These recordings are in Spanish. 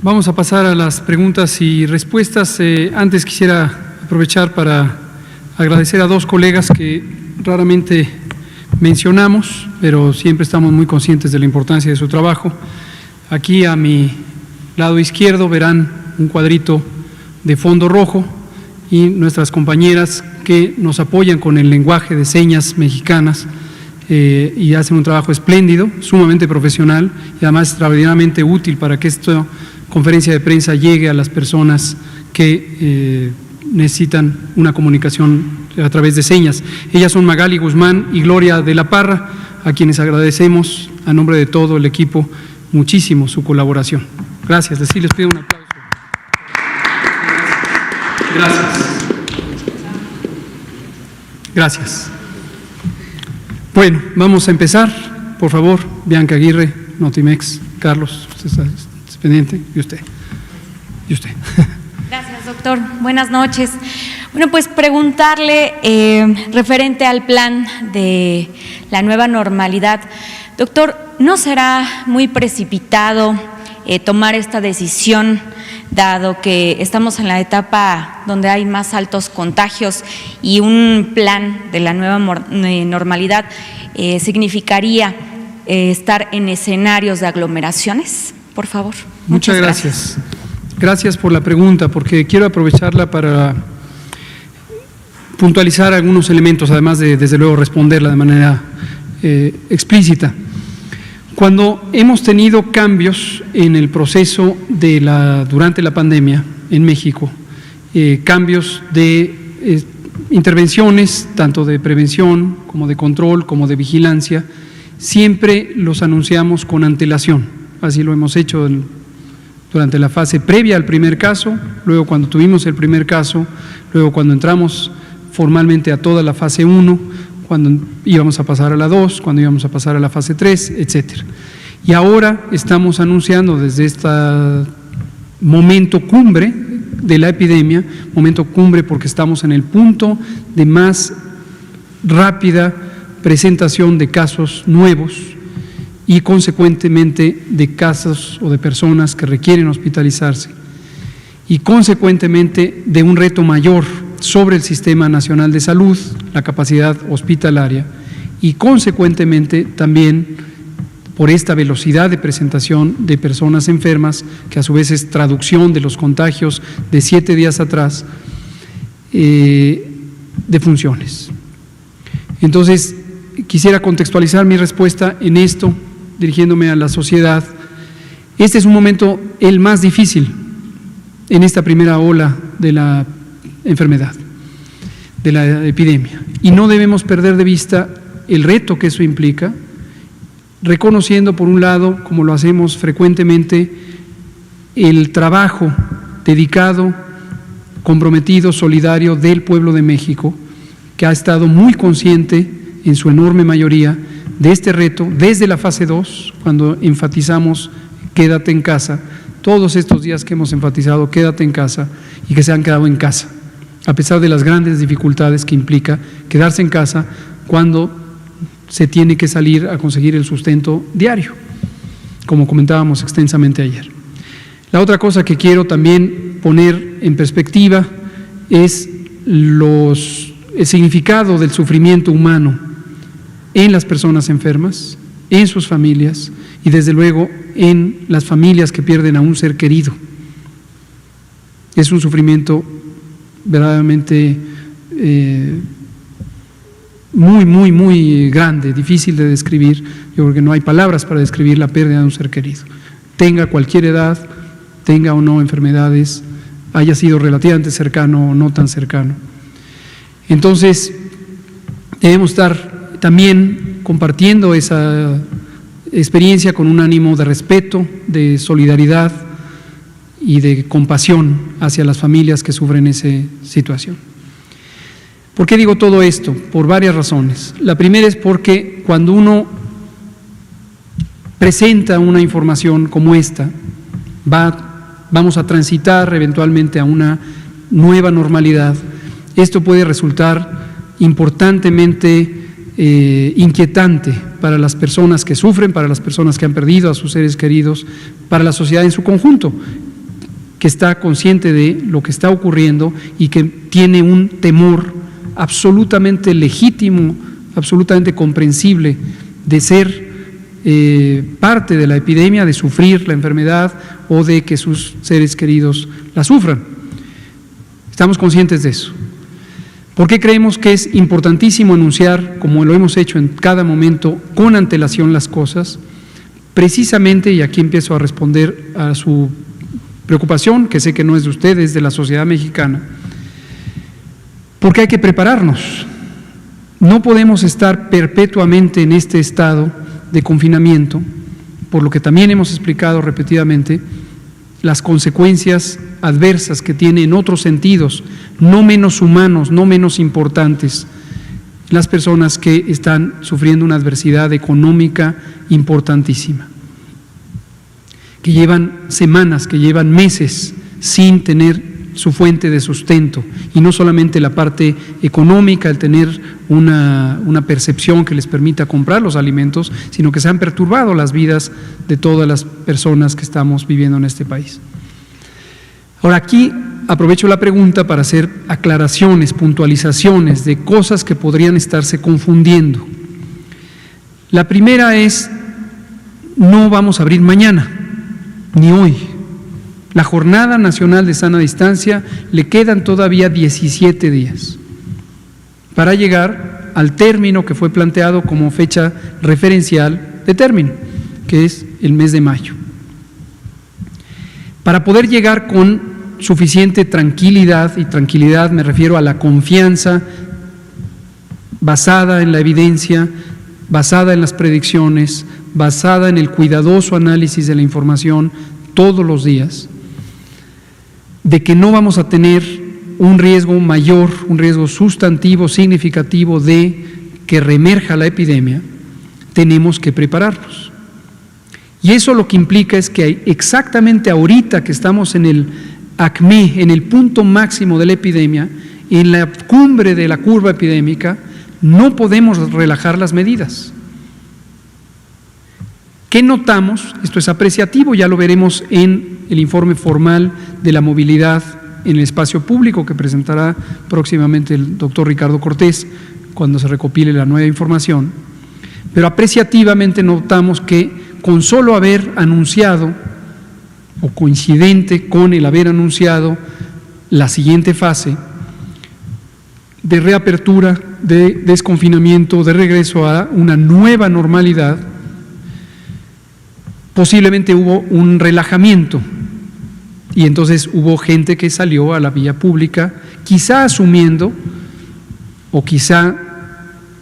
Vamos a pasar a las preguntas y respuestas. Antes quisiera aprovechar para agradecer a dos colegas que raramente mencionamos, pero siempre estamos muy conscientes de la importancia de su trabajo. Aquí a mi lado izquierdo verán un cuadrito de fondo rojo y nuestras compañeras que nos apoyan con el lenguaje de señas mexicanas y hacen un trabajo espléndido, sumamente profesional y además extraordinariamente útil para que esta conferencia de prensa llegue a las personas que necesitan una comunicación a través de señas. Ellas son Magali Guzmán y Gloria de la Parra, a quienes agradecemos a nombre de todo el equipo muchísimo su colaboración. Gracias, les pido un aplauso. Gracias. Gracias. Bueno, vamos a empezar. Por favor, Bianca Aguirre, Notimex, Carlos, usted está pendiente, y usted. Gracias, doctor. Buenas noches. Bueno, pues preguntarle referente al plan de la nueva normalidad. Doctor, ¿no será muy precipitado tomar esta decisión, dado que estamos en la etapa donde hay más altos contagios y un plan de la nueva normalidad significaría estar en escenarios de aglomeraciones? Por favor. Muchas gracias. Gracias por la pregunta, porque quiero aprovecharla para puntualizar algunos elementos, además de, desde luego, responderla de manera explícita. Cuando hemos tenido cambios en el proceso durante la pandemia en México, cambios de intervenciones, tanto de prevención como de control, como de vigilancia, siempre los anunciamos con antelación. Así lo hemos hecho durante la fase previa al primer caso, luego cuando tuvimos el primer caso, luego cuando entramos formalmente a toda la fase 1, cuando íbamos a pasar a la 2, cuando íbamos a pasar a la fase 3, etcétera. Y ahora estamos anunciando desde este momento cumbre de la epidemia, momento cumbre porque estamos en el punto de más rápida presentación de casos nuevos y consecuentemente de casos o de personas que requieren hospitalizarse y consecuentemente de un reto mayor sobre el Sistema Nacional de Salud, la capacidad hospitalaria y consecuentemente también por esta velocidad de presentación de personas enfermas, que a su vez es traducción de los contagios de 7 días atrás, de funciones. Entonces, quisiera contextualizar mi respuesta en esto, dirigiéndome a la sociedad. Este es un momento el más difícil en esta primera ola de la enfermedad, de la epidemia, y no debemos perder de vista el reto que eso implica, reconociendo por un lado, como lo hacemos frecuentemente, el trabajo dedicado, comprometido, solidario del pueblo de México, que ha estado muy consciente en su enorme mayoría de este reto desde la fase 2, cuando enfatizamos quédate en casa, todos estos días que hemos enfatizado quédate en casa y que se han quedado en casa, a pesar de las grandes dificultades que implica quedarse en casa cuando se tiene que salir a conseguir el sustento diario, como comentábamos extensamente ayer. La otra cosa que quiero también poner en perspectiva es el significado del sufrimiento humano en las personas enfermas, en sus familias y desde luego en las familias que pierden a un ser querido. Es un sufrimiento verdaderamente muy grande, difícil de describir. Yo creo que no hay palabras para describir la pérdida de un ser querido. Tenga cualquier edad, tenga o no enfermedades, haya sido relativamente cercano o no tan cercano. Entonces, debemos estar también compartiendo esa experiencia con un ánimo de respeto, de solidaridad y de compasión hacia las familias que sufren esa situación. ¿Por qué digo todo esto? Por varias razones. La primera es porque cuando uno presenta una información como esta, vamos a transitar eventualmente a una nueva normalidad. Esto puede resultar importantemente inquietante para las personas que sufren, para las personas que han perdido a sus seres queridos, para la sociedad en su conjunto. que está consciente de lo que está ocurriendo y que tiene un temor absolutamente legítimo, absolutamente comprensible de ser parte de la epidemia, de sufrir la enfermedad o de que sus seres queridos la sufran. Estamos conscientes de eso. ¿Por qué creemos que es importantísimo anunciar, como lo hemos hecho en cada momento, con antelación las cosas? Precisamente, y aquí empiezo a responder a su preocupación, que sé que no es de ustedes, de la sociedad mexicana, porque hay que prepararnos. No podemos estar perpetuamente en este estado de confinamiento, por lo que también hemos explicado repetidamente, las consecuencias adversas que tiene en otros sentidos, no menos humanos, no menos importantes, las personas que están sufriendo una adversidad económica importantísima, que llevan semanas, que llevan meses sin tener su fuente de sustento, y no solamente la parte económica, el tener una percepción que les permita comprar los alimentos, sino que se han perturbado las vidas de todas las personas que estamos viviendo en este país. Ahora, aquí aprovecho la pregunta para hacer aclaraciones, puntualizaciones de cosas que podrían estarse confundiendo. La primera es, no vamos a abrir mañana, ni hoy. La Jornada Nacional de Sana Distancia le quedan todavía 17 días para llegar al término que fue planteado como fecha referencial de término, que es el mes de mayo. Para poder llegar con suficiente tranquilidad, y tranquilidad me refiero a la confianza basada en la evidencia, basada en las predicciones, basada en el cuidadoso análisis de la información todos los días, de que no vamos a tener un riesgo mayor, un riesgo sustantivo, significativo de que reemerja la epidemia, tenemos que prepararnos. Y eso lo que implica es que exactamente ahorita que estamos en el acme, en el punto máximo de la epidemia, en la cumbre de la curva epidémica, no podemos relajar las medidas. ¿Qué notamos? Esto es apreciativo, ya lo veremos en el informe formal de la movilidad en el espacio público que presentará próximamente el doctor Ricardo Cortés cuando se recopile la nueva información, pero apreciativamente notamos que con solo haber anunciado o coincidente con el haber anunciado la siguiente fase de reapertura, de desconfinamiento, de regreso a una nueva normalidad, posiblemente hubo un relajamiento y entonces hubo gente que salió a la vía pública, quizá asumiendo o quizá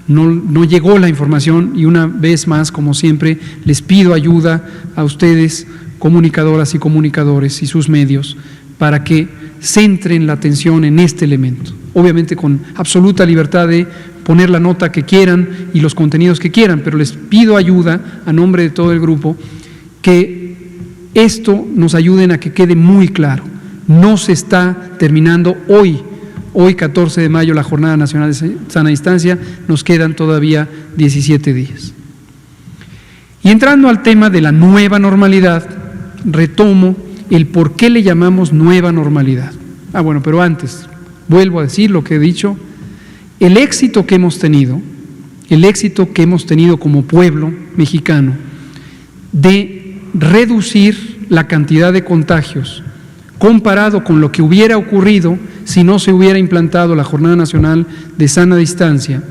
no llegó la información, y una vez más, como siempre, les pido ayuda a ustedes, comunicadoras y comunicadores y sus medios, para que centren la atención en este elemento, obviamente con absoluta libertad de poner la nota que quieran y los contenidos que quieran, pero les pido ayuda a nombre de todo el grupo, que esto nos ayuden a que quede muy claro. No se está terminando hoy 14 de mayo, la Jornada Nacional de Sana Distancia, nos quedan todavía 17 días. Y entrando al tema de la nueva normalidad, retomo el por qué le llamamos nueva normalidad. Bueno, pero antes, vuelvo a decir lo que he dicho, el éxito que hemos tenido como pueblo mexicano de reducir la cantidad de contagios comparado con lo que hubiera ocurrido si no se hubiera implantado la Jornada Nacional de Sana Distancia,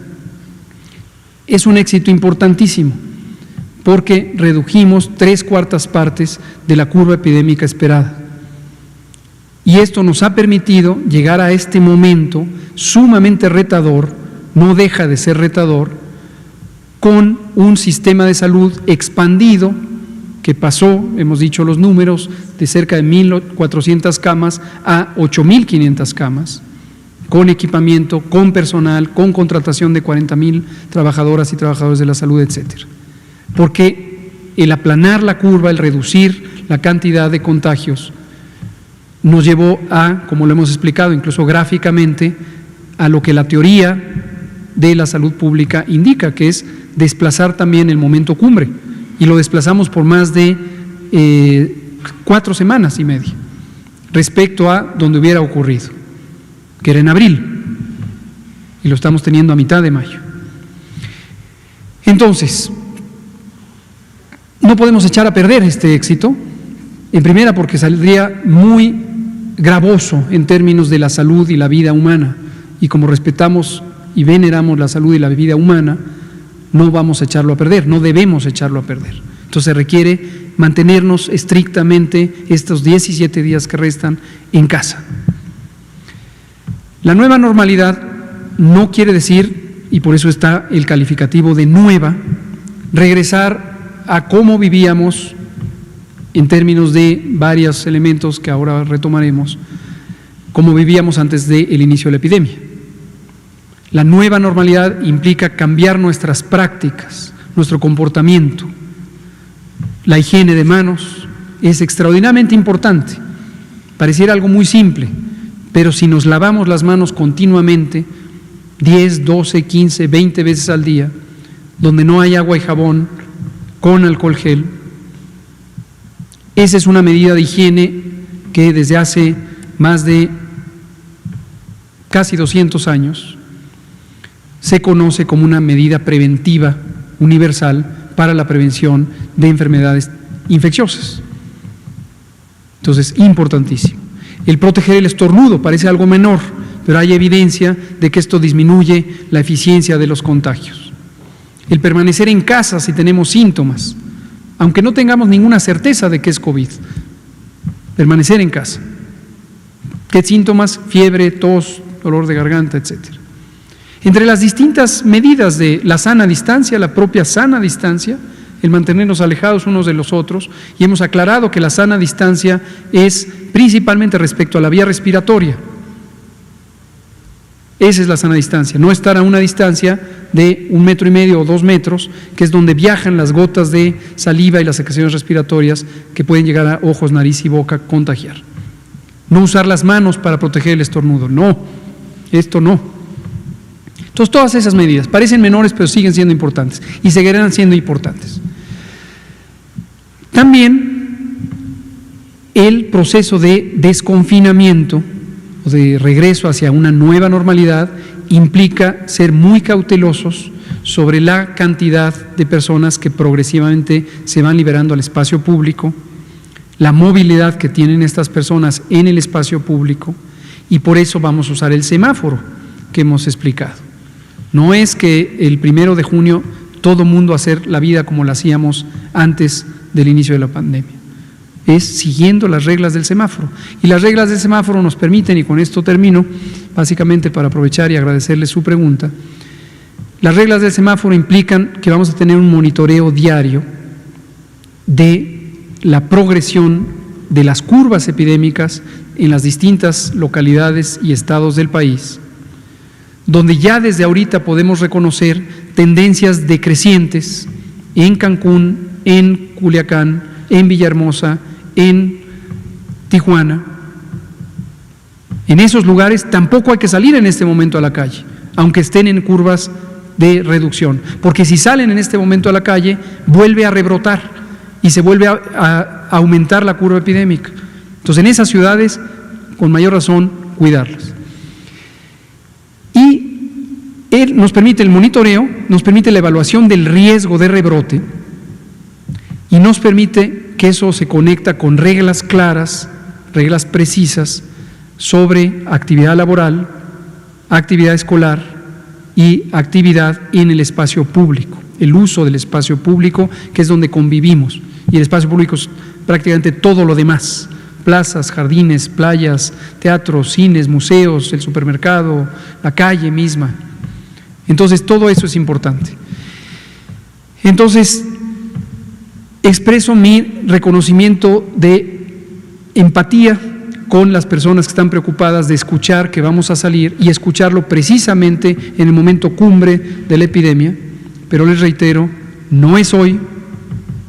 es un éxito importantísimo, porque redujimos 3/4 partes de la curva epidémica esperada. Y esto nos ha permitido llegar a este momento sumamente retador, no deja de ser retador, con un sistema de salud expandido que pasó, hemos dicho los números, de cerca de 1.400 camas a 8.500 camas, con equipamiento, con personal, con contratación de 40,000 trabajadoras y trabajadores de la salud, etcétera. Porque el aplanar la curva, el reducir la cantidad de contagios, nos llevó a, como lo hemos explicado incluso gráficamente, a lo que la teoría de la salud pública indica, que es desplazar también el momento cumbre, y lo desplazamos por más de 4 semanas y media. respecto a donde hubiera ocurrido, que era en abril, y lo estamos teniendo a mitad de mayo. Entonces, no podemos echar a perder este éxito, en primera porque saldría muy gravoso en términos de la salud y la vida humana, y como respetamos y veneramos la salud y la vida humana, no vamos a echarlo a perder, no debemos echarlo a perder. Entonces requiere mantenernos estrictamente estos 17 días que restan en casa. La nueva normalidad no quiere decir, y por eso está el calificativo de nueva, regresar a cómo vivíamos en términos de varios elementos que ahora retomaremos, cómo vivíamos antes del inicio de la epidemia. La nueva normalidad implica cambiar nuestras prácticas, nuestro comportamiento. La higiene de manos es extraordinariamente importante. Pareciera algo muy simple, pero si nos lavamos las manos continuamente, 10, 12, 15, 20 veces al día, donde no hay agua y jabón, con alcohol gel, esa es una medida de higiene que desde hace más de casi 200 años se conoce como una medida preventiva universal para la prevención de enfermedades infecciosas. Entonces, importantísimo. El proteger el estornudo parece algo menor, pero hay evidencia de que esto disminuye la eficiencia de los contagios. El permanecer en casa si tenemos síntomas, aunque no tengamos ninguna certeza de que es COVID, permanecer en casa. ¿Qué síntomas? Fiebre, tos, dolor de garganta, etcétera. Entre las distintas medidas de la sana distancia, la propia sana distancia, el mantenernos alejados unos de los otros, y hemos aclarado que la sana distancia es principalmente respecto a la vía respiratoria. Esa es la sana distancia, no estar a una distancia de 1,5 metros o 2 metros, que es donde viajan las gotas de saliva y las secreciones respiratorias que pueden llegar a ojos, nariz y boca, contagiar. No usar las manos para proteger el estornudo, no, esto no. Entonces, todas esas medidas parecen menores, pero siguen siendo importantes y seguirán siendo importantes. También el proceso de desconfinamiento o de regreso hacia una nueva normalidad implica ser muy cautelosos sobre la cantidad de personas que progresivamente se van liberando al espacio público, la movilidad que tienen estas personas en el espacio público, y por eso vamos a usar el semáforo que hemos explicado. No es que el 1 de junio todo mundo hacer la vida como la hacíamos antes del inicio de la pandemia. Es siguiendo las reglas del semáforo. Y las reglas del semáforo nos permiten, y con esto termino, básicamente para aprovechar y agradecerle su pregunta, las reglas del semáforo implican que vamos a tener un monitoreo diario de la progresión de las curvas epidémicas en las distintas localidades y estados del país, donde ya desde ahorita podemos reconocer tendencias decrecientes en Cancún, en Culiacán, en Villahermosa, en Tijuana. En esos lugares tampoco hay que salir en este momento a la calle, aunque estén en curvas de reducción, porque si salen en este momento a la calle, vuelve a rebrotar y se vuelve a aumentar la curva epidémica. Entonces, en esas ciudades, con mayor razón, cuidarlas. Y nos permite el monitoreo, nos permite la evaluación del riesgo de rebrote y nos permite que eso se conecta con reglas claras, reglas precisas sobre actividad laboral, actividad escolar y actividad en el espacio público, el uso del espacio público, que es donde convivimos, y el espacio público es prácticamente todo lo demás: plazas, jardines, playas, teatros, cines, museos, el supermercado, la calle misma. Entonces, todo eso es importante. Entonces, expreso mi reconocimiento de empatía con las personas que están preocupadas de escuchar que vamos a salir y escucharlo precisamente en el momento cumbre de la epidemia, pero les reitero, no es hoy,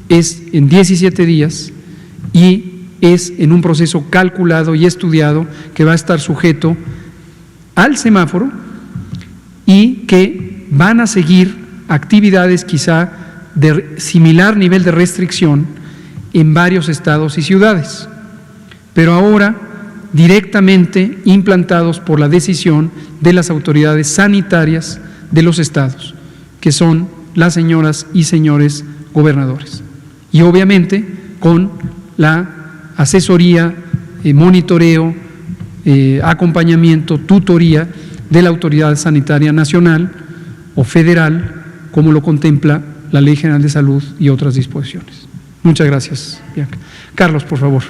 es en 17 días y es en un proceso calculado y estudiado que va a estar sujeto al semáforo y que van a seguir actividades quizá de similar nivel de restricción en varios estados y ciudades. Pero ahora directamente implantados por la decisión de las autoridades sanitarias de los estados, que son las señoras y señores gobernadores. Y obviamente con la asesoría, monitoreo, acompañamiento, tutoría de la Autoridad Sanitaria Nacional o Federal, como lo contempla la Ley General de Salud y otras disposiciones. Muchas gracias, Bianca. Carlos, por favor.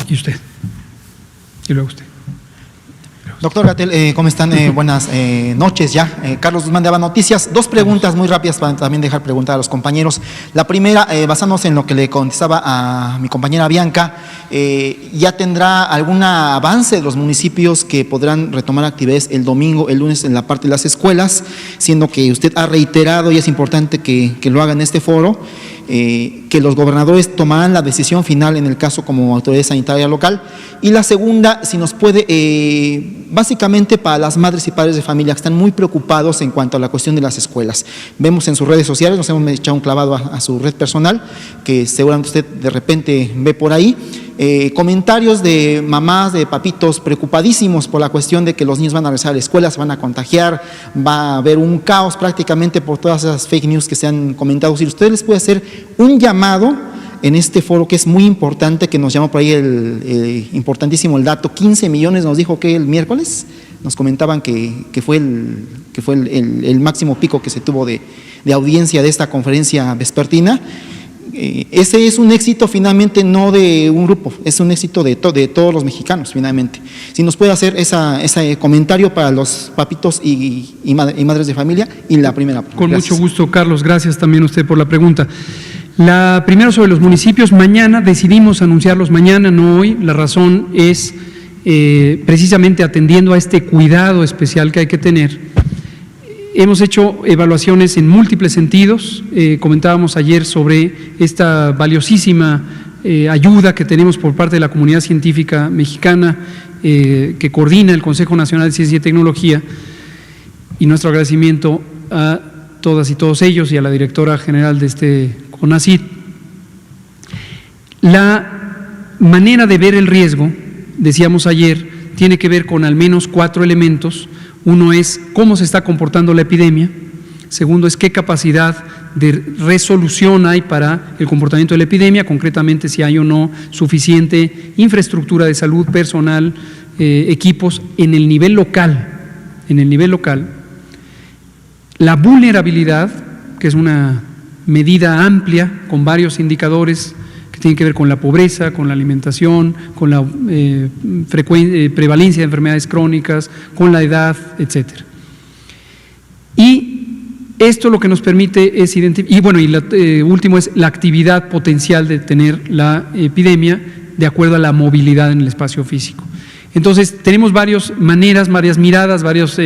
Y usted. Y luego usted. Doctor Gatell, ¿cómo están? Buenas noches ya. Carlos Guzmán de Aba Noticias. Dos preguntas muy rápidas para también dejar preguntar a los compañeros. La primera, basándose en lo que le contestaba a mi compañera Bianca, ¿ya tendrá algún avance de los municipios que podrán retomar actividades el domingo, el lunes en la parte de las escuelas? Siendo que usted ha reiterado, y es importante que lo haga en este foro, que los gobernadores tomarán la decisión final en el caso como autoridad sanitaria local. Y la segunda, si nos puede, básicamente para las madres y padres de familia que están muy preocupados en cuanto a la cuestión de las escuelas. Vemos en sus redes sociales, nos hemos echado un clavado a su red personal, que seguramente usted de repente ve por ahí, comentarios de mamás, de papitos preocupadísimos por la cuestión de que los niños van a regresar a la escuela, se van a contagiar, va a haber un caos prácticamente por todas esas fake news que se han comentado. Si usted les puede hacer un llamado en este foro, que es muy importante, que nos llamó por ahí importantísimo el dato, 15 millones nos dijo que el miércoles, nos comentaban que fue el máximo pico que se tuvo de audiencia de esta conferencia vespertina. Ese es un éxito finalmente no de un grupo, es un éxito de todos los mexicanos finalmente. Si nos puede hacer ese comentario para los papitos y madres de familia. Y la primera. Con mucho gusto, Carlos, gracias también a usted por la pregunta. La primera sobre los municipios, mañana decidimos anunciarlos mañana, no hoy. La razón es precisamente atendiendo a este cuidado especial que hay que tener. Hemos hecho evaluaciones en múltiples sentidos. Comentábamos ayer sobre esta valiosísima ayuda que tenemos por parte de la comunidad científica mexicana que coordina el Consejo Nacional de Ciencia y Tecnología, y nuestro agradecimiento a todas y todos ellos y a la directora general de este CONACYT. La manera de ver el riesgo, decíamos ayer, tiene que ver con al menos 4 elementos. Uno es cómo se está comportando la epidemia. Segundo es qué capacidad de resolución hay para el comportamiento de la epidemia, concretamente si hay o no suficiente infraestructura de salud, personal, equipos en el nivel local. La vulnerabilidad, que es una medida amplia con varios indicadores que tienen que ver con la pobreza, con la alimentación, con la prevalencia de enfermedades crónicas, con la edad, etcétera. Y esto lo que nos permite es identificar, y bueno, último es la actividad potencial de tener la epidemia de acuerdo a la movilidad en el espacio físico. Entonces, tenemos varias maneras, varias miradas, varios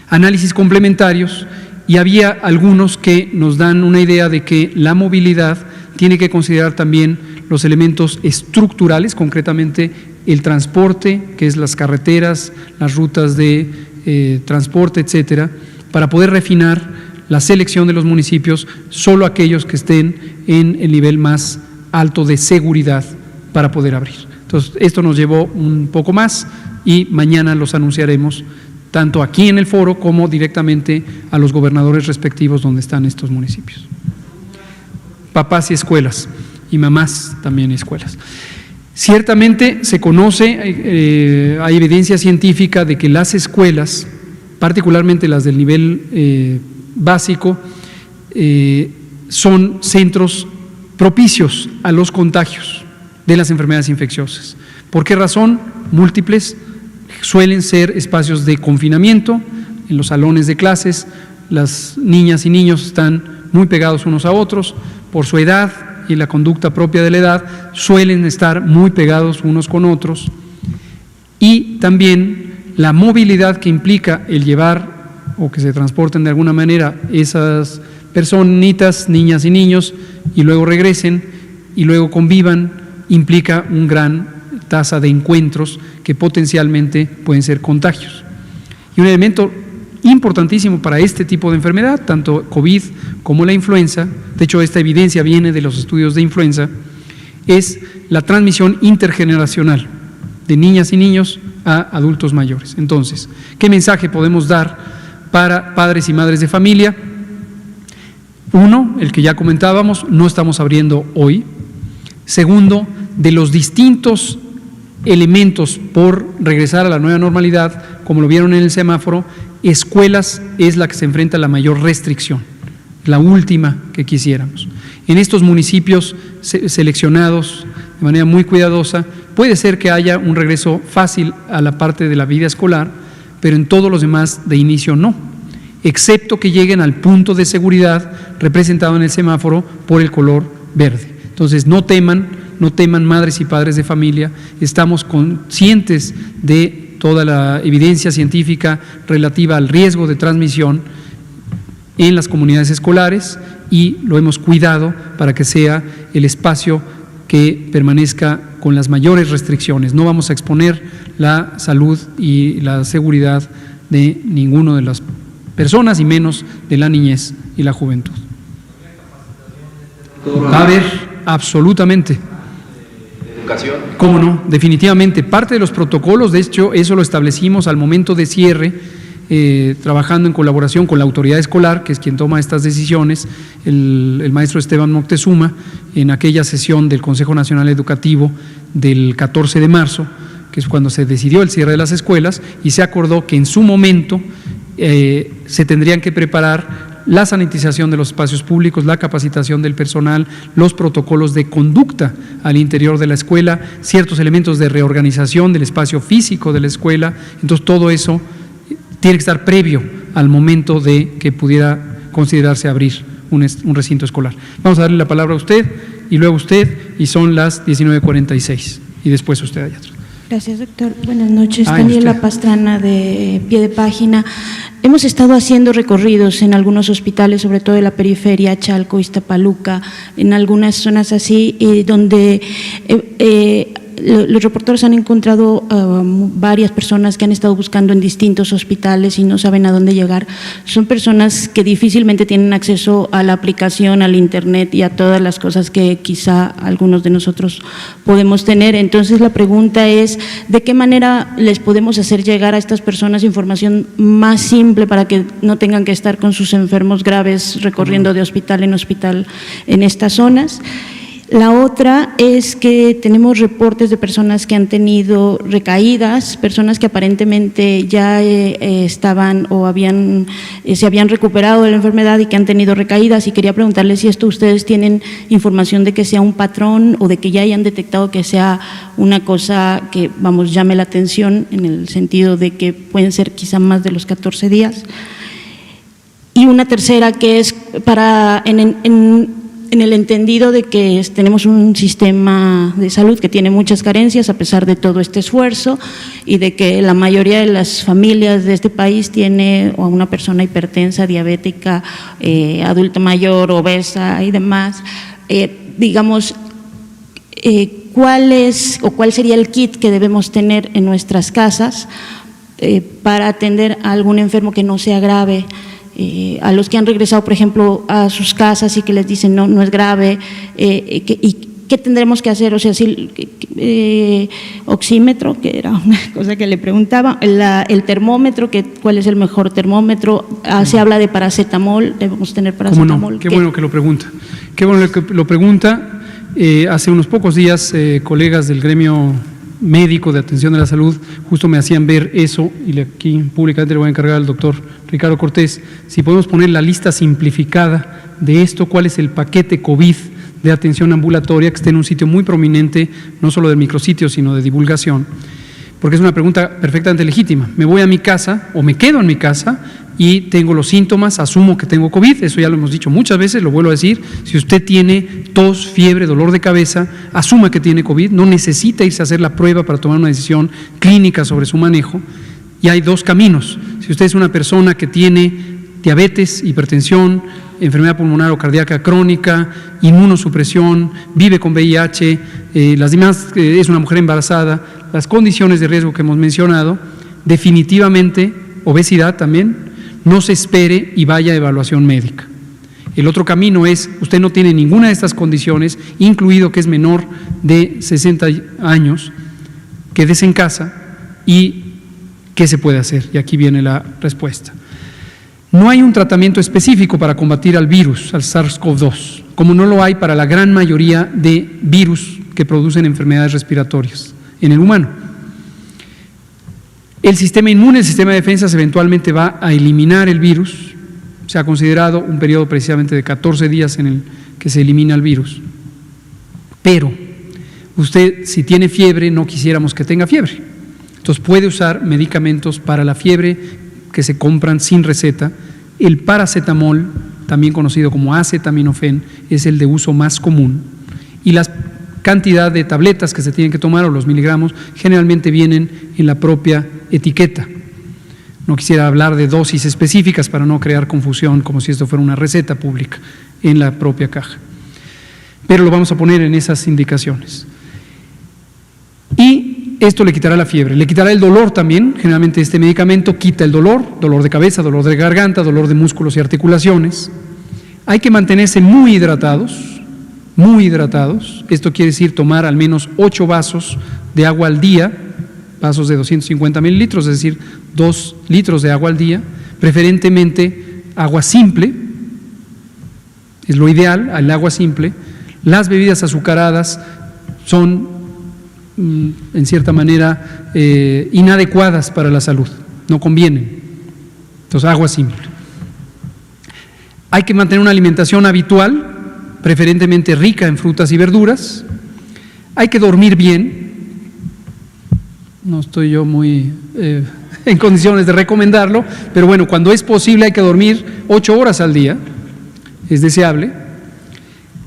análisis complementarios, y había algunos que nos dan una idea de que la movilidad tiene que considerar también los elementos estructurales, concretamente el transporte, que es las carreteras, las rutas de transporte, etcétera, para poder refinar la selección de los municipios, solo aquellos que estén en el nivel más alto de seguridad para poder abrir. Entonces, esto nos llevó un poco más y mañana los anunciaremos tanto aquí en el foro como directamente a los gobernadores respectivos donde están estos municipios. Papás y escuelas, y mamás también y escuelas. Ciertamente se conoce, hay evidencia científica de que las escuelas, particularmente las del nivel básico, son centros propicios a los contagios de las enfermedades infecciosas. ¿Por qué razón? Múltiples. Suelen ser espacios de confinamiento. En los salones de clases, las niñas y niños están muy pegados unos a otros por su edad y la conducta propia de la edad, suelen estar muy pegados unos con otros. Y también la movilidad que implica el llevar o que se transporten de alguna manera esas personitas, niñas y niños, y luego regresen y luego convivan, implica un gran tasa de encuentros que potencialmente pueden ser contagios. Y un elemento importantísimo para este tipo de enfermedad, tanto COVID como la influenza, de hecho esta evidencia viene de los estudios de influenza, es la transmisión intergeneracional de niñas y niños a adultos mayores. Entonces, ¿qué mensaje podemos dar para padres y madres de familia? Uno, el que ya comentábamos, no estamos abriendo hoy. Segundo, de los distintos elementos por regresar a la nueva normalidad, como lo vieron en el semáforo, escuelas es la que se enfrenta a la mayor restricción, la última que quisiéramos. En estos municipios seleccionados de manera muy cuidadosa, puede ser que haya un regreso fácil a la parte de la vida escolar, pero en todos los demás de inicio no, excepto que lleguen al punto de seguridad representado en el semáforo por el color verde. Entonces, no teman madres y padres de familia, estamos conscientes de toda la evidencia científica relativa al riesgo de transmisión en las comunidades escolares y lo hemos cuidado para que sea el espacio que permanezca con las mayores restricciones. No vamos a exponer la salud y la seguridad de ninguna de las personas y menos de la niñez y la juventud. Va a haber, absolutamente. ¿Educación? ¿Cómo no? Definitivamente. Parte de los protocolos, de hecho, eso lo establecimos al momento de cierre, trabajando en colaboración con la autoridad escolar, que es quien toma estas decisiones, el maestro Esteban Moctezuma, en aquella sesión del Consejo Nacional Educativo del 14 de marzo, que es cuando se decidió el cierre de las escuelas, y se acordó que en su momento se tendrían que preparar la sanitización de los espacios públicos, la capacitación del personal, los protocolos de conducta al interior de la escuela, ciertos elementos de reorganización del espacio físico de la escuela. Entonces, todo eso tiene que estar previo al momento de que pudiera considerarse abrir un recinto escolar. Vamos a darle la palabra a usted y luego usted, y son las 19:46, y después usted allá atrás. Gracias, doctor. Buenas noches. Daniela Pastrana, de Pie de Página. Hemos estado haciendo recorridos en algunos hospitales, sobre todo de la periferia, Chalco, Iztapaluca, en algunas zonas así, donde los reporteros han encontrado varias personas que han estado buscando en distintos hospitales y no saben a dónde llegar. Son personas que difícilmente tienen acceso a la aplicación, al internet y a todas las cosas que quizá algunos de nosotros podemos tener. Entonces, la pregunta es, ¿de qué manera les podemos hacer llegar a estas personas información más simple para que no tengan que estar con sus enfermos graves recorriendo de hospital en hospital en estas zonas? La otra es que tenemos reportes de personas que han tenido recaídas, personas que aparentemente ya estaban o se habían recuperado de la enfermedad y que han tenido recaídas, y quería preguntarles si esto ustedes tienen información de que sea un patrón o de que ya hayan detectado que sea una cosa que, llame la atención en el sentido de que pueden ser quizá más de los 14 días. Y una tercera que es en el entendido de que tenemos un sistema de salud que tiene muchas carencias a pesar de todo este esfuerzo, y de que la mayoría de las familias de este país tiene a una persona hipertensa, diabética, adulta mayor, obesa y demás. ¿Cuál sería el kit que debemos tener en nuestras casas para atender a algún enfermo que no sea grave? A los que han regresado, por ejemplo, a sus casas y que les dicen no es grave, y qué tendremos que hacer, o sea, si oxímetro, que era una cosa que le preguntaba, el termómetro, ¿cuál es el mejor termómetro? Se habla de paracetamol, debemos tener paracetamol. ¿Cómo no? Qué bueno que lo pregunta. Qué bueno que lo pregunta. Hace unos pocos días, colegas del gremio médico de atención de la salud justo me hacían ver eso, y aquí públicamente le voy a encargar al doctor Ricardo Cortés si podemos poner la lista simplificada de esto, cuál es el paquete COVID de atención ambulatoria que esté en un sitio muy prominente, no solo del micrositio, sino de divulgación, porque es una pregunta perfectamente legítima. Me voy a mi casa o me quedo en mi casa y tengo los síntomas, asumo que tengo COVID, eso ya lo hemos dicho muchas veces, lo vuelvo a decir. Si usted tiene tos, fiebre, dolor de cabeza, asuma que tiene COVID, no necesita irse a hacer la prueba para tomar una decisión clínica sobre su manejo. Y hay dos caminos. Si usted es una persona que tiene diabetes, hipertensión, enfermedad pulmonar o cardíaca crónica, inmunosupresión, vive con VIH, las demás, es una mujer embarazada, las condiciones de riesgo que hemos mencionado, definitivamente, obesidad también, no se espere y vaya a evaluación médica. El otro camino es, usted no tiene ninguna de estas condiciones, incluido que es menor de 60 años, quédese en casa. ¿Y qué se puede hacer? Y aquí viene la respuesta. No hay un tratamiento específico para combatir al virus, al SARS-CoV-2, como no lo hay para la gran mayoría de virus que producen enfermedades respiratorias en el humano. El sistema inmune, el sistema de defensas eventualmente va a eliminar el virus. Se ha considerado un periodo precisamente de 14 días en el que se elimina el virus. Pero usted, si tiene fiebre, no quisiéramos que tenga fiebre. Entonces puede usar medicamentos para la fiebre que se compran sin receta. El paracetamol, también conocido como acetaminofén, es el de uso más común. Y la cantidad de tabletas que se tienen que tomar, o los miligramos, generalmente vienen en la propia etiqueta. No quisiera hablar de dosis específicas para no crear confusión, como si esto fuera una receta pública en la propia caja. Pero lo vamos a poner en esas indicaciones. Y esto le quitará la fiebre, le quitará el dolor también. Generalmente este medicamento quita el dolor de cabeza, dolor de garganta, dolor de músculos y articulaciones. Hay que mantenerse muy hidratados, muy hidratados. Esto quiere decir tomar al menos 8 vasos de agua al día, vasos de 250 mililitros, es decir, 2 litros de agua al día, preferentemente agua simple, es lo ideal, el agua simple. Las bebidas azucaradas son, en cierta manera, inadecuadas para la salud, no convienen. Entonces, agua simple. Hay que mantener una alimentación habitual, preferentemente rica en frutas y verduras. Hay que dormir bien. No estoy yo muy en condiciones de recomendarlo, pero bueno, cuando es posible hay que dormir 8 horas al día, es deseable.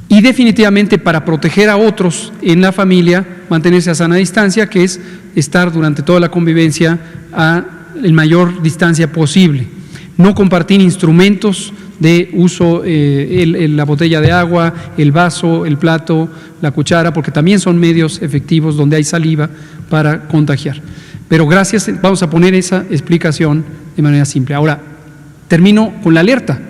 Y definitivamente, para proteger a otros en la familia, mantenerse a sana distancia, que es estar durante toda la convivencia a la mayor distancia posible. No compartir instrumentos de uso, la botella de agua, el vaso, el plato, la cuchara, porque también son medios efectivos donde hay saliva para contagiar. Pero gracias, vamos a poner esa explicación de manera simple. Ahora, termino con la alerta.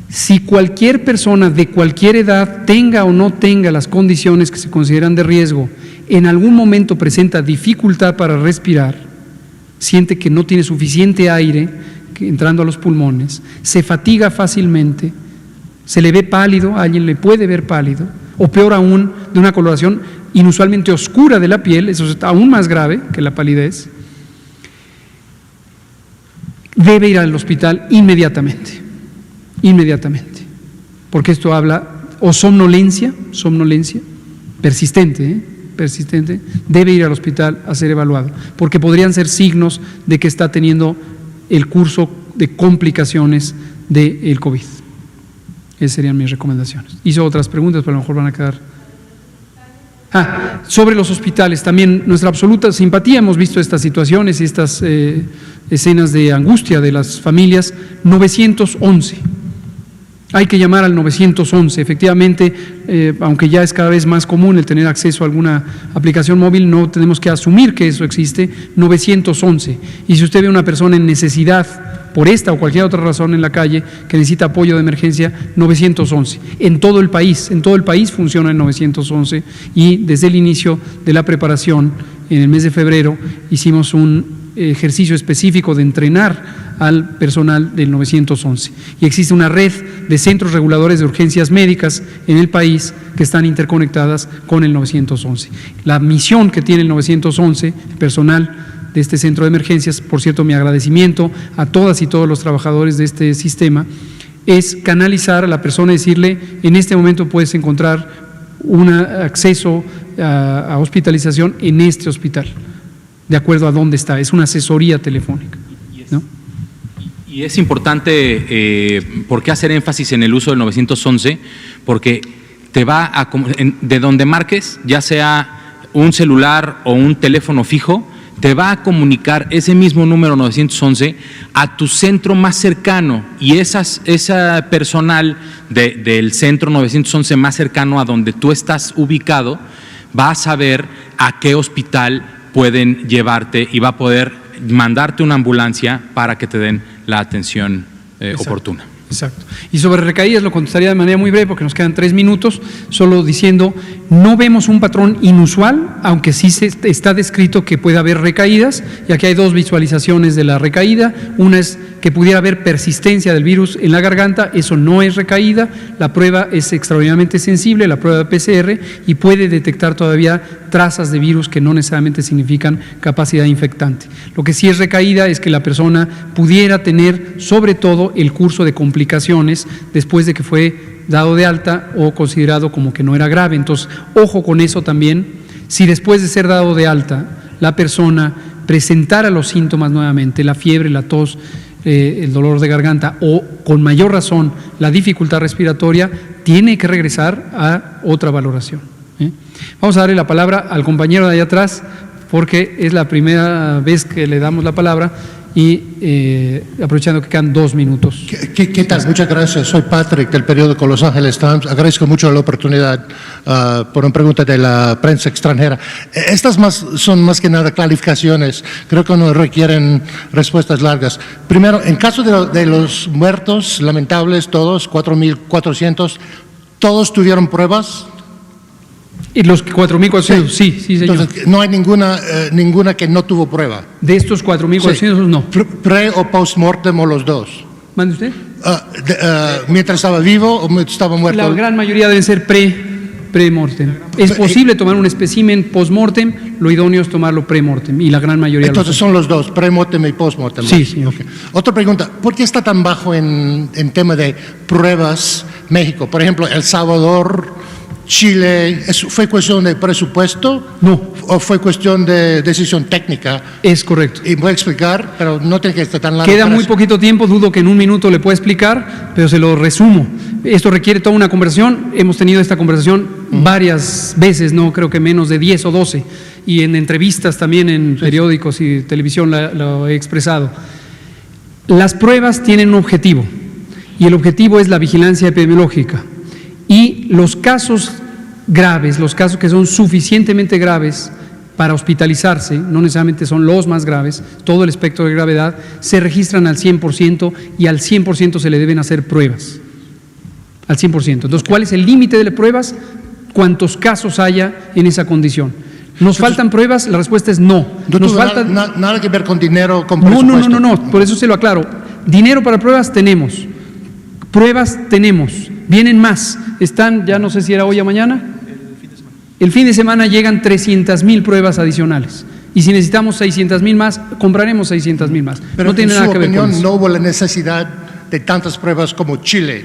Si cualquier persona de cualquier edad, tenga o no tenga las condiciones que se consideran de riesgo, en algún momento presenta dificultad para respirar, siente que no tiene suficiente aire entrando a los pulmones, se fatiga fácilmente, se le ve pálido, a alguien le puede ver pálido, o peor aún, de una coloración inusualmente oscura de la piel, eso es aún más grave que la palidez, debe ir al hospital inmediatamente, porque esto habla o somnolencia persistente, debe ir al hospital a ser evaluado, porque podrían ser signos de que está teniendo el curso de complicaciones del COVID. Esas serían mis recomendaciones. Hizo otras preguntas, pero a lo mejor van a quedar. Sobre los hospitales, también nuestra absoluta simpatía. Hemos visto estas situaciones y estas escenas de angustia de las familias. 911. Hay que llamar al 911. Efectivamente, aunque ya es cada vez más común el tener acceso a alguna aplicación móvil, no tenemos que asumir que eso existe. 911. Y si usted ve a una persona en necesidad, por esta o cualquier otra razón en la calle, que necesita apoyo de emergencia, 911. En todo el país funciona el 911, y desde el inicio de la preparación, en el mes de febrero, hicimos un ejercicio específico de entrenar al personal del 911. Y existe una red de centros reguladores de urgencias médicas en el país que están interconectadas con el 911. La misión que tiene el 911, el personal de este centro de emergencias, por cierto, mi agradecimiento a todas y todos los trabajadores de este sistema, es canalizar a la persona y decirle: en este momento puedes encontrar un acceso a hospitalización en este hospital, de acuerdo a dónde está. Es una asesoría telefónica, ¿no? Y es importante, ¿por qué hacer énfasis en el uso del 911? Porque te va a, de donde marques, ya sea un celular o un teléfono fijo, te va a comunicar ese mismo número 911 a tu centro más cercano, y esa personal del centro 911 más cercano a donde tú estás ubicado va a saber a qué hospital pueden llevarte y va a poder mandarte una ambulancia para que te den la atención oportuna. Exacto. Y sobre recaídas lo contestaría de manera muy breve porque nos quedan 3 minutos, solo diciendo, no vemos un patrón inusual, aunque sí está descrito que puede haber recaídas, y aquí hay 2 visualizaciones de la recaída. Una es que pudiera haber persistencia del virus en la garganta, eso no es recaída, la prueba es extraordinariamente sensible, la prueba de PCR, y puede detectar todavía trazas de virus que no necesariamente significan capacidad infectante. Lo que sí es recaída es que la persona pudiera tener sobre todo el curso de complicaciones después de que fue dado de alta o considerado como que no era grave. Entonces, ojo con eso también. Si después de ser dado de alta la persona presentara los síntomas nuevamente, la fiebre, la tos, el dolor de garganta o con mayor razón la dificultad respiratoria, tiene que regresar a otra valoración. Vamos a darle la palabra al compañero de allá atrás porque es la primera vez que le damos la palabra y aprovechando que quedan 2 minutos. ¿Qué tal? Muchas gracias. Soy Patrick del periódico Los Angeles Times. Agradezco mucho la oportunidad por una pregunta de la prensa extranjera. Estas son más que nada clarificaciones. Creo que no requieren respuestas largas. Primero, en caso de los muertos, lamentables todos, 4.400, ¿todos tuvieron pruebas? Y los 4.400, sí, señor. Entonces, no hay ninguna que no tuvo prueba. De estos 4.400, no. ¿Pre o post-mortem o los dos? ¿Mande usted? ¿Mientras estaba vivo o mientras estaba muerto? La gran mayoría deben ser pre-mortem. Es posible tomar un espécimen post-mortem, lo idóneo es tomarlo pre-mortem, y la gran mayoría. Entonces son los dos, pre-mortem y post-mortem. Sí, señor. Okay. Otra pregunta, ¿por qué está tan bajo en tema de pruebas México? Por ejemplo, El Salvador, Chile, ¿fue cuestión de presupuesto? No. ¿O fue cuestión de decisión técnica? Es correcto. Y voy a explicar, pero no tiene que estar tan largo. Queda muy poquito tiempo, dudo que en 1 minuto le pueda explicar, pero se lo resumo. Esto requiere toda una conversación, hemos tenido esta conversación varias veces, no creo que menos de 10 o 12, y en entrevistas también en periódicos y televisión lo he expresado. Las pruebas tienen un objetivo, y el objetivo es la vigilancia epidemiológica. Y los casos graves, los casos que son suficientemente graves para hospitalizarse, no necesariamente son los más graves, todo el espectro de gravedad, se registran al 100% y al 100% se le deben hacer pruebas. Al 100%. Entonces, ¿cuál es el límite de pruebas? ¿Cuántos casos haya en esa condición? ¿Nos faltan pruebas? La respuesta es no. Nos falta nada que ver con dinero, con presupuesto. No, por eso se lo aclaro. Dinero para pruebas tenemos, pruebas tenemos, vienen más. Están, ya no sé si era hoy o mañana, el fin de semana llegan 300,000 pruebas adicionales. Y si necesitamos 600,000 más, compraremos 600,000 más. Pero no tiene nada que ver con eso. ¿en su opinión no hubo la necesidad de tantas pruebas como Chile,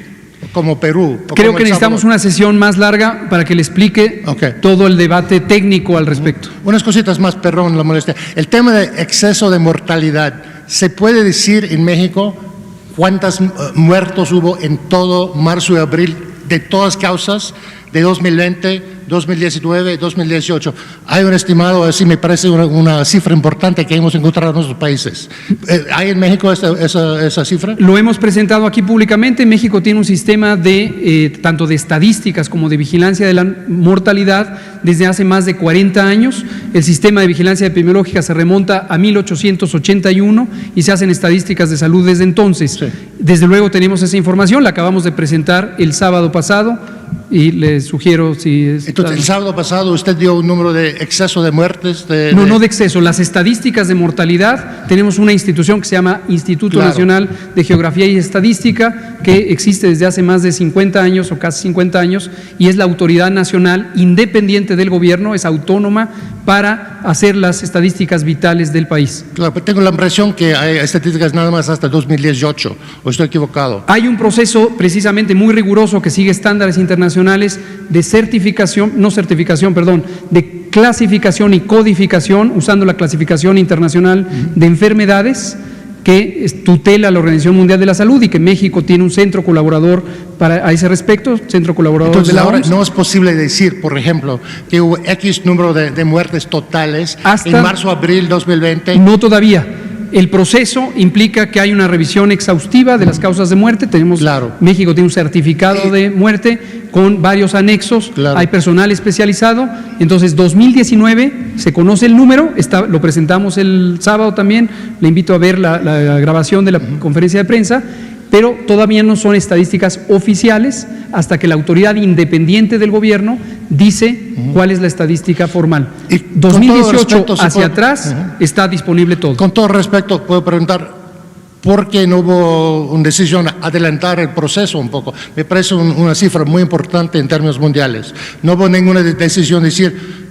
como Perú? Creo que necesitamos una sesión más larga para que le explique todo el debate técnico al respecto. Unas cositas más, perdón la molestia. El tema de exceso de mortalidad, ¿se puede decir en México cuántos muertos hubo en todo marzo y abril de todas causas de 2020, 2019, 2018? Hay un estimado, así me parece una cifra importante que hemos encontrado en nuestros países. ¿Hay en México esa cifra? Lo hemos presentado aquí públicamente. México tiene un sistema de tanto de estadísticas como de vigilancia de la mortalidad desde hace más de 40 años. El sistema de vigilancia epidemiológica se remonta a 1881 y se hacen estadísticas de salud desde entonces. Sí. Desde luego tenemos esa información, la acabamos de presentar el sábado pasado y le sugiero si... Entonces, el sábado pasado usted dio un número de exceso de muertes. No de exceso. Las estadísticas de mortalidad, tenemos una institución que se llama Instituto Nacional de Geografía y Estadística, que existe desde hace más de 50 años o casi 50 años, y es la autoridad nacional independiente del gobierno, es autónoma para hacer las estadísticas vitales del país. Claro, pero tengo la impresión que hay estadísticas nada más hasta 2018, ¿o estoy equivocado? Hay un proceso precisamente muy riguroso que sigue estándares internacionales de de clasificación y codificación, usando la clasificación internacional de enfermedades que tutela la Organización Mundial de la Salud y que México tiene un centro colaborador a ese respecto, centro colaborador. Entonces, de la ahora OMS. No es posible decir, por ejemplo, que hubo X número de muertes totales hasta en marzo, abril 2020. No todavía. El proceso implica que hay una revisión exhaustiva de las causas de muerte. México tiene un certificado de muerte con varios anexos, hay personal especializado. Entonces, 2019 se conoce el número, lo presentamos el sábado también, le invito a ver la grabación de la conferencia de prensa, pero todavía no son estadísticas oficiales hasta que la autoridad independiente del gobierno dice cuál es la estadística formal. Y 2018 hacia atrás está disponible todo. Con todo respeto, puedo preguntar, ¿por qué no hubo una decisión adelantar el proceso un poco? Me parece una cifra muy importante en términos mundiales. No hubo ninguna decisión de decir,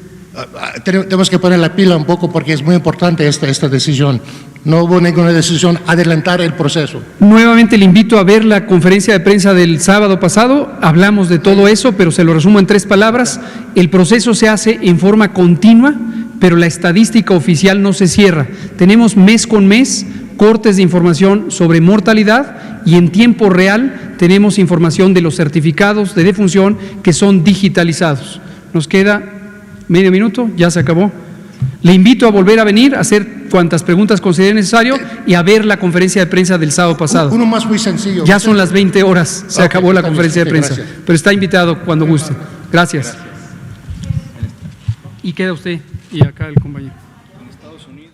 tenemos que poner la pila un poco porque es muy importante esta decisión. No hubo ninguna decisión adelantar el proceso. Nuevamente le invito a ver la conferencia de prensa del sábado pasado. Hablamos de todo eso, pero se lo resumo en 3 palabras. El proceso se hace en forma continua, pero la estadística oficial no se cierra. Tenemos mes con mes cortes de información sobre mortalidad y en tiempo real tenemos información de los certificados de defunción que son digitalizados. Nos queda medio minuto, ya se acabó. Le invito a volver a venir, a hacer cuantas preguntas considere necesario y a ver la conferencia de prensa del sábado pasado. Uno más muy sencillo. Ya son las 20 horas, se acabó la conferencia de prensa, gracias. pero está invitado cuando guste. Gracias. Y queda usted y acá el compañero. En Estados Unidos.